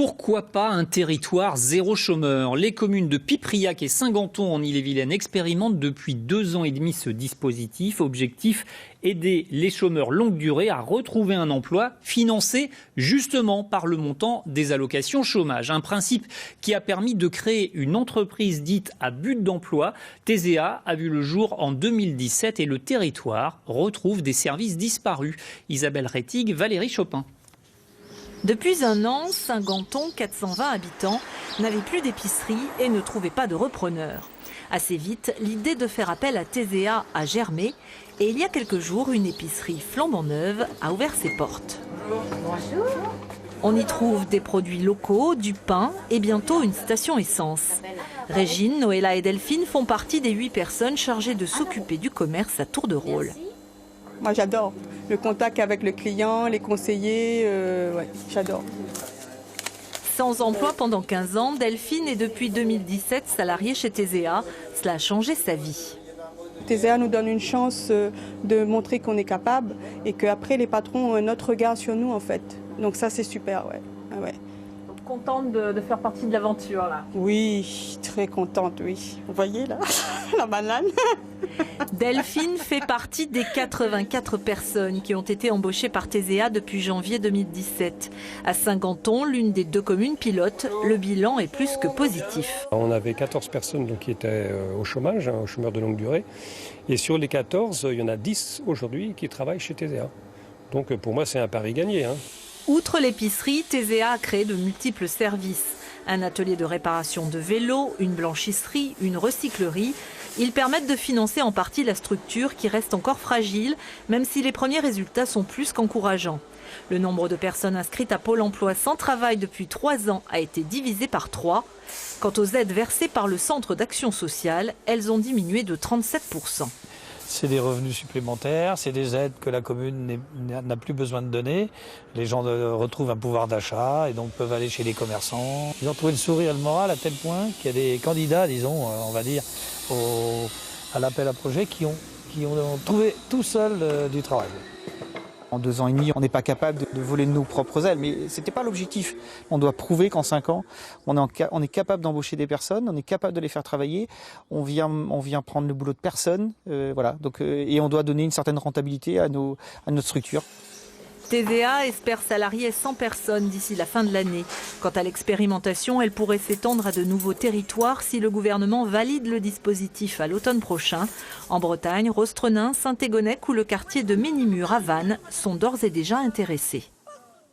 Pourquoi pas un territoire zéro chômeur? Les communes de Pipriac et Saint-Ganton en Ille-et-Vilaine expérimentent depuis 2 ans et demi ce dispositif. Objectif, aider les chômeurs longue durée à retrouver un emploi financé justement par le montant des allocations chômage. Un principe qui a permis de créer une entreprise dite à but d'emploi. TESEA a vu le jour en 2017 et le territoire retrouve des services disparus. Isabelle Rettig, Valérie Chopin. Depuis 1 an, Saint-Ganton, 420 habitants, n'avait plus d'épicerie et ne trouvait pas de repreneur. Assez vite, l'idée de faire appel à TESEA a germé et il y a quelques jours, une épicerie flambant neuve a ouvert ses portes. Bonjour. On y trouve des produits locaux, du pain et bientôt une station essence. Régine, Noëlla et Delphine font partie des 8 personnes chargées de s'occuper du commerce à tour de rôle. Moi j'adore le contact avec le client, les conseillers, j'adore. Sans emploi pendant 15 ans, Delphine est depuis 2017 salariée chez TESEA. Cela a changé sa vie. TESEA nous donne une chance de montrer qu'on est capable et qu'après les patrons ont un autre regard sur nous en fait. Donc ça c'est super, ouais. Contente de faire partie de l'aventure là. Oui, très contente, oui. Vous voyez là, la banane. Delphine fait partie des 84 personnes qui ont été embauchées par TESEA depuis janvier 2017. À Saint-Ganton, l'une des 2 communes pilotes, le bilan est plus que positif. On avait 14 personnes donc, qui étaient au chômage, au chômeur de longue durée. Et sur les 14, il y en a 10 aujourd'hui qui travaillent chez TESEA. Donc pour moi, c'est un pari gagné. Outre l'épicerie, TESEA a créé de multiples services. Un atelier de réparation de vélos, une blanchisserie, une recyclerie. Ils permettent de financer en partie la structure qui reste encore fragile, même si les premiers résultats sont plus qu'encourageants. Le nombre de personnes inscrites à Pôle emploi sans travail depuis 3 ans a été divisé par 3. Quant aux aides versées par le Centre d'action sociale, elles ont diminué de 37%. C'est des revenus supplémentaires, c'est des aides que la commune n'a plus besoin de donner. Les gens retrouvent un pouvoir d'achat et donc peuvent aller chez les commerçants. Ils ont trouvé le sourire et le moral à tel point qu'il y a des candidats, disons, on va dire, à l'appel à projet qui ont trouvé tout seuls du travail. En 2 ans et demi, on n'est pas capable de voler de nos propres ailes, mais ce n'était pas l'objectif. On doit prouver qu'en 5 ans, on est capable d'embaucher des personnes, on est capable de les faire travailler, on vient prendre le boulot de personne, voilà. Donc, et on doit donner une certaine rentabilité à notre structure. TESEA espère salarier 100 personnes d'ici la fin de l'année. Quant à l'expérimentation, elle pourrait s'étendre à de nouveaux territoires si le gouvernement valide le dispositif à l'automne prochain. En Bretagne, Rostrenin, Saint-Égonnec ou le quartier de Ménimur à Vannes sont d'ores et déjà intéressés.